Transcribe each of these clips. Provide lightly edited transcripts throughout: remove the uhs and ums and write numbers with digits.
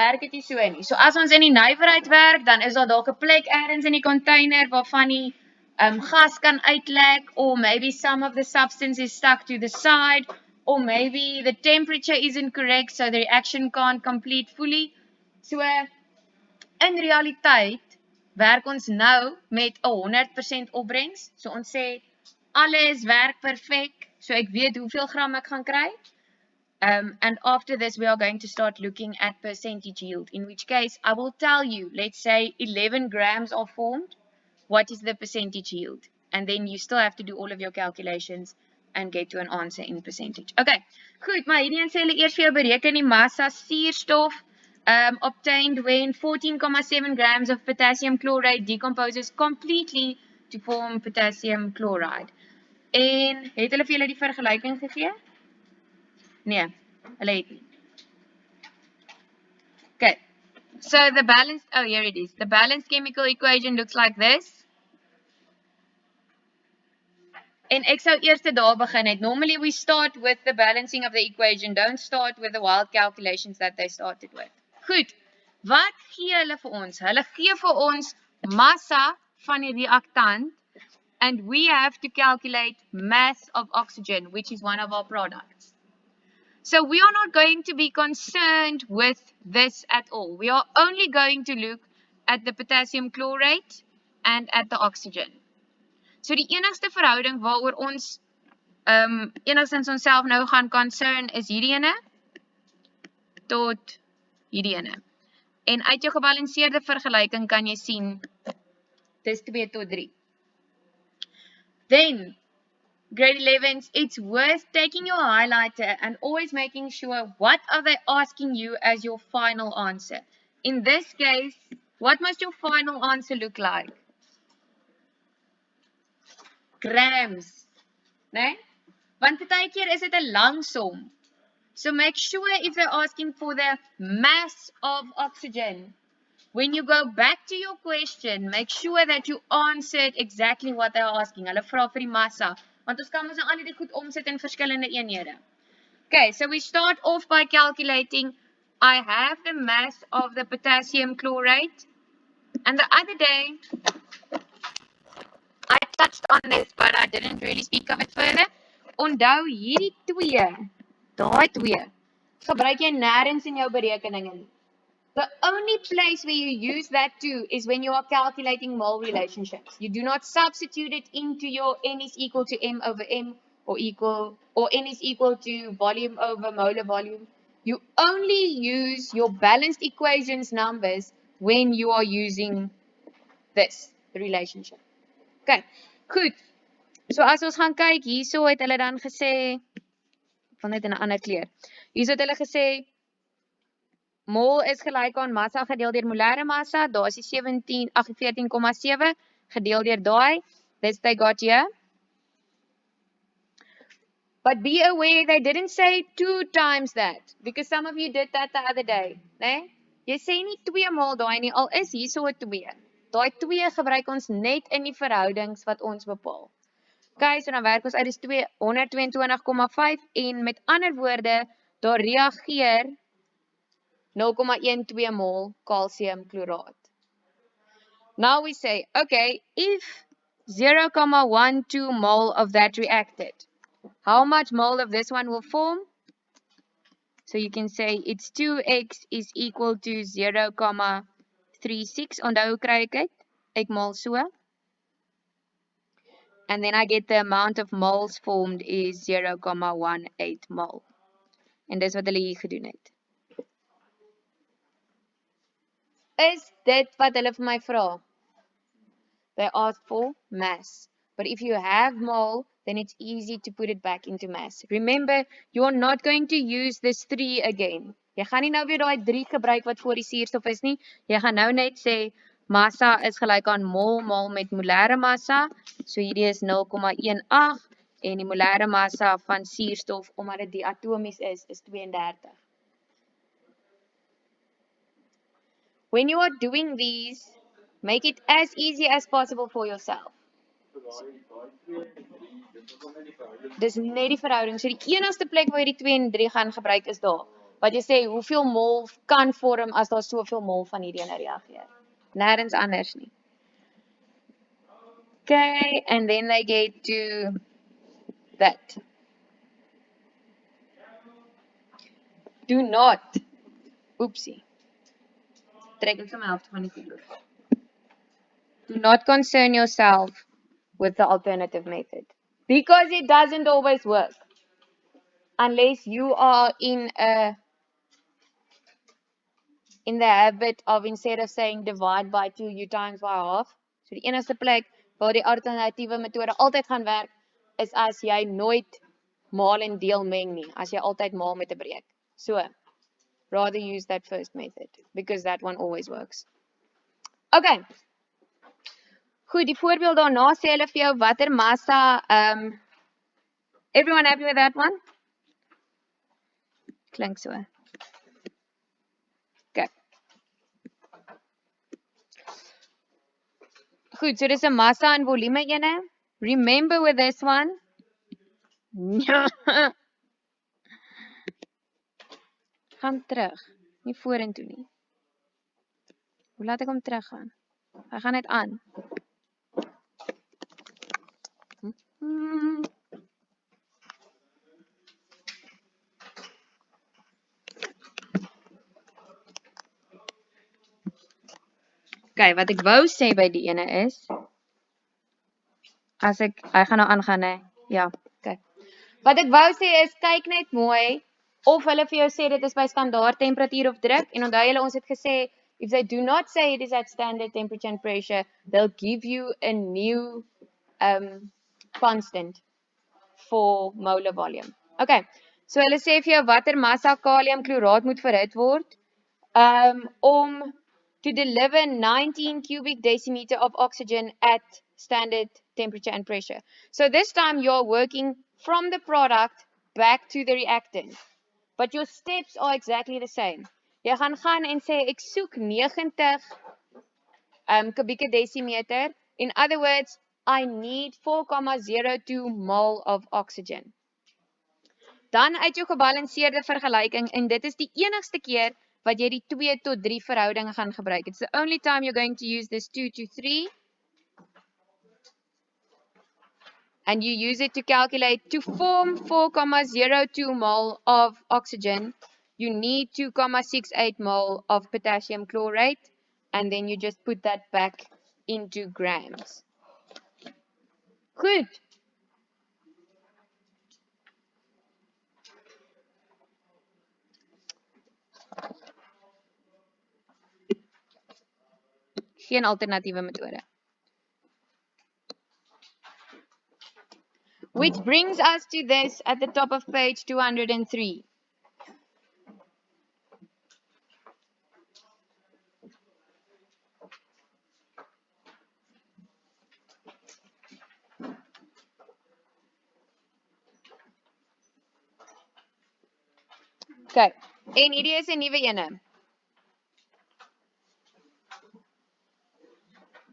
werk dit nie so nie. So as ons in die nywerheid werk, dan is daar dalk 'n plek ergens in die container waarvan die gas kan uitlek, or maybe some of the substance is stuck to the side, or maybe the temperature isn't correct, so the reaction can't complete fully. So in realiteit werk ons nou met 'n 100% opbrengs. So ons sê alles werk perfek, so ek weet hoeveel gram ek gaan kry. And after this, we are going to start looking at percentage yield, in which case I will tell you, let's say 11 grams are formed, what is the percentage yield? And then you still have to do all of your calculations and get to an answer in percentage. Okay, goed, maar hierdie een sê hulle eers vir jou bereken die massa suurstof obtained when 14,7 grams of potassium chloride decomposes completely to form potassium chloride. En het hulle vir julle die vergelyking gegee? Nee, hulle het nie. Okay, so the balanced, oh here it is. The balanced chemical equation looks like this. En ek sou eers daar begin het. Normally we start with the balancing of the equation. Don't start with the wild calculations that they started with. Goed, wat gee hulle vir ons? Hulle gee vir ons massa van die reactant, and we have to calculate mass of oxygen, which is one of our products. So we are not going to be concerned with this at all. We are only going to look at the potassium chlorate and at the oxygen. So die enigste verhouding waaroor ons enigstens onsself nou gaan concern is hierdie ene tot hierdie ene. En uit jou gebalanseerde vergelyking kan jy sien dis 2 tot 3. Then grade 11s, it's worth taking your highlighter and always making sure what are they asking you as your final answer. In this case, what must your final answer look like? Grams, né? Want partykeer is dit 'n lang som. So make sure if they're asking for the mass of oxygen, when you go back to your question, make sure that you answered exactly what they're asking. Hulle vra vir die massa, want ons kan mos nou al dit goed omsit in verskillende eenhede. Okay, so we start off by calculating, I have the mass of the potassium chlorate, and the other day, I touched on this, but I didn't really speak of it further. Onthou hierdie daai twee, gebruik jy nêrens in jou berekeninge nie. The only place where you use that too is when you are calculating mole relationships. You do not substitute it into your N is equal to M over M or N is equal to volume over molar volume. You only use your balanced equations numbers when you are using this relationship. Okay, goed. So as ons gaan kyk, hierso het hulle dan gesê, van dit in 'n ander kleur. Hierso het hulle gesê, mol is gelyk aan massa gedeel deur molêre massa, daar is die 14,7 gedeel deur daai, this they got here. But be aware they didn't say 2 times that, because some of you did that the other day, né? Jy sê nie 2 maal daai nie, al is hierso 'n 2. Daai 2 gebruik ons net in die verhoudings wat ons bepaal. Okay, so dan werk ons uit is 122,5 en met ander woorde, daar reageer 0,12 mol calciumchloraat. Now we say, okay, if 0,12 mole of that reacted, how much mole of this one will form? So you can say it's 2x is equal to 0,36. Onthou hoe kry ek dit? Ek maal so. And then I get the amount of moles formed is 0,18 mole. En dis wat hulle hier gedoen het. Is dit wat hulle vir my vra? They asked for mass. But if you have mole, then it's easy to put it back into mass. Remember, you're not going to use this 3 again. Jy gaan nie nou weer daai 3 gebruik wat voor die suurstof is nie. Jy gaan nou net sê, massa is gelyk aan mol maal met molêre massa. So hierdie is 0,18 en die molêre massa van suurstof, omdat dit diatomies is 32. When you are doing these, make it as easy as possible for yourself. Dis net die verhouding. So die enigste plek waar jy die 2 en 3 gaan gebruik is daar. Wat jy sê, hoeveel mol kan vorm as daar soveel mol van hierdie ene reageer? Nêrens anders nie. Okay, and then they get to that. Do not, oopsie, trek ek my helfte van die video. Do not concern yourself with the alternative method because it doesn't always work unless you are in the habit of, instead of saying divide by 2, you times by half. So die enigste plek waar die alternatiewe metode altyd gaan werk is as jy nooit maal en deel meng nie, as jy altyd maal met 'n breek. So, rather use that first method because that one always works. Okay. Goed, die voorbeeld daarna sê hulle vir jou watter massa, everyone happy with that one? Klink so. Okay. Goed, so dis 'n massa en volume ene. Remember with this one. Gaan terug, nie vorentoe nie. Hoe laat ek hom teruggaan? Hy gaan net aan. Okay, wat ek wou sê by die ene is, as ek, hy gaan nou aangaan, hè? Ja, okay. Wat ek wou sê is, kyk net mooi, of hulle vir jou sê dit is by standaard temperatuur of druk, en onthou julle, ons het gesê, if they do not say it is at standard temperature and pressure, they'll give you a new constant for molar volume. Okay, so hulle sê vir jou watter massa kaliumkloraat moet verhit word, om to deliver 19 cubic decimeter of oxygen at standard temperature and pressure. So this time you're working from the product back to the reactant. But your steps are exactly the same. Jy gaan en sê ek soek 90 kubieke decimeter. In other words, I need 4,02 mol of oxygen. Dan uit jou gebalanseerde vergelyking, en dit is die enigste keer wat jy die 2 tot 3 verhoudinge gaan gebruik. It's the only time you're going to use this 2 to 3. And you use it to calculate, to form 4,02 mol of oxygen, you need 2,68 mol of potassium chlorate, and then you just put that back into grams. Goed. Geen alternatiewe metode. Which brings us to this at the top of page 203. Okay, en hierdie is 'n nuwe ene.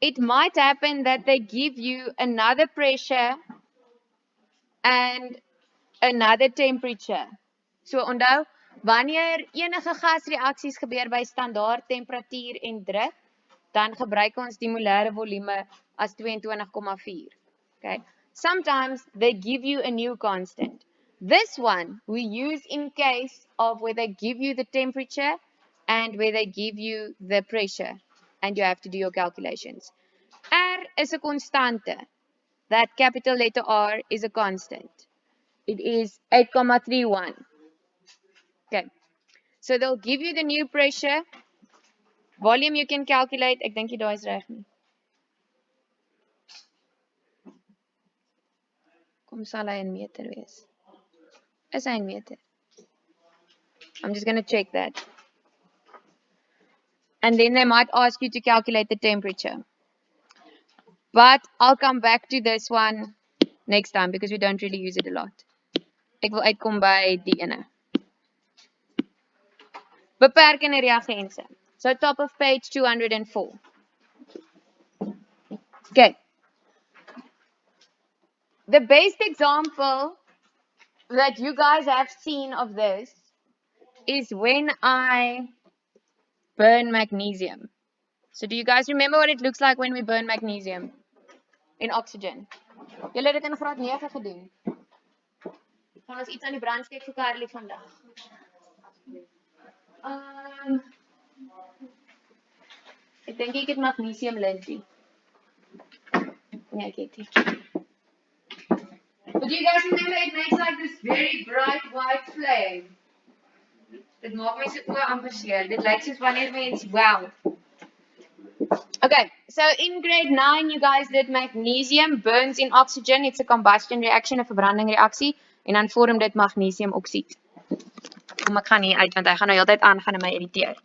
It might happen that they give you another pressure and another temperature. So onthou, wanneer enige gasreaksies gebeur by standaard temperatuur en druk, dan gebruik ons die molêre volume as 22,4. Okay. Sometimes they give you a new constant. This one we use in case of where they give you the temperature and where they give you the pressure, and you have to do your calculations. R is a constante. That capital letter R is a constant. It is 8,31. Okay. So they'll give you the new pressure. Volume you can calculate. Ek dink jy daai is reg nie. Kom sal hy in meter wees? Is hy in meter? I'm just going to check that. And then they might ask you to calculate the temperature. But I'll come back to this one next time because we don't really use it a lot. Ek wil uitkom by die ene. Beperkende reagense. So top of page 204. Okay. The best example that you guys have seen of this is when I burn magnesium. So do you guys remember what it looks like when we burn magnesium in oxygen? Julle het dit in graad 9 gedoen. Gaan ons iets aan die brand steek vir Carly vandag? Ek dink ek het magnesium lintie. Nee, ek het nie. But do you guys remember it makes like this very bright white flame? Dit maak my se oë amper seer. Dit lyk soos wanneer mens wow. Okay, so in grade 9 you guys did magnesium burns in oxygen. It's a combustion reaction, 'n verbranding reaksie en dan vorm dit magnesiumoksied. Kom ek gaan hier uit want hy gaan nou heeltyd aan gaan en my irriteer.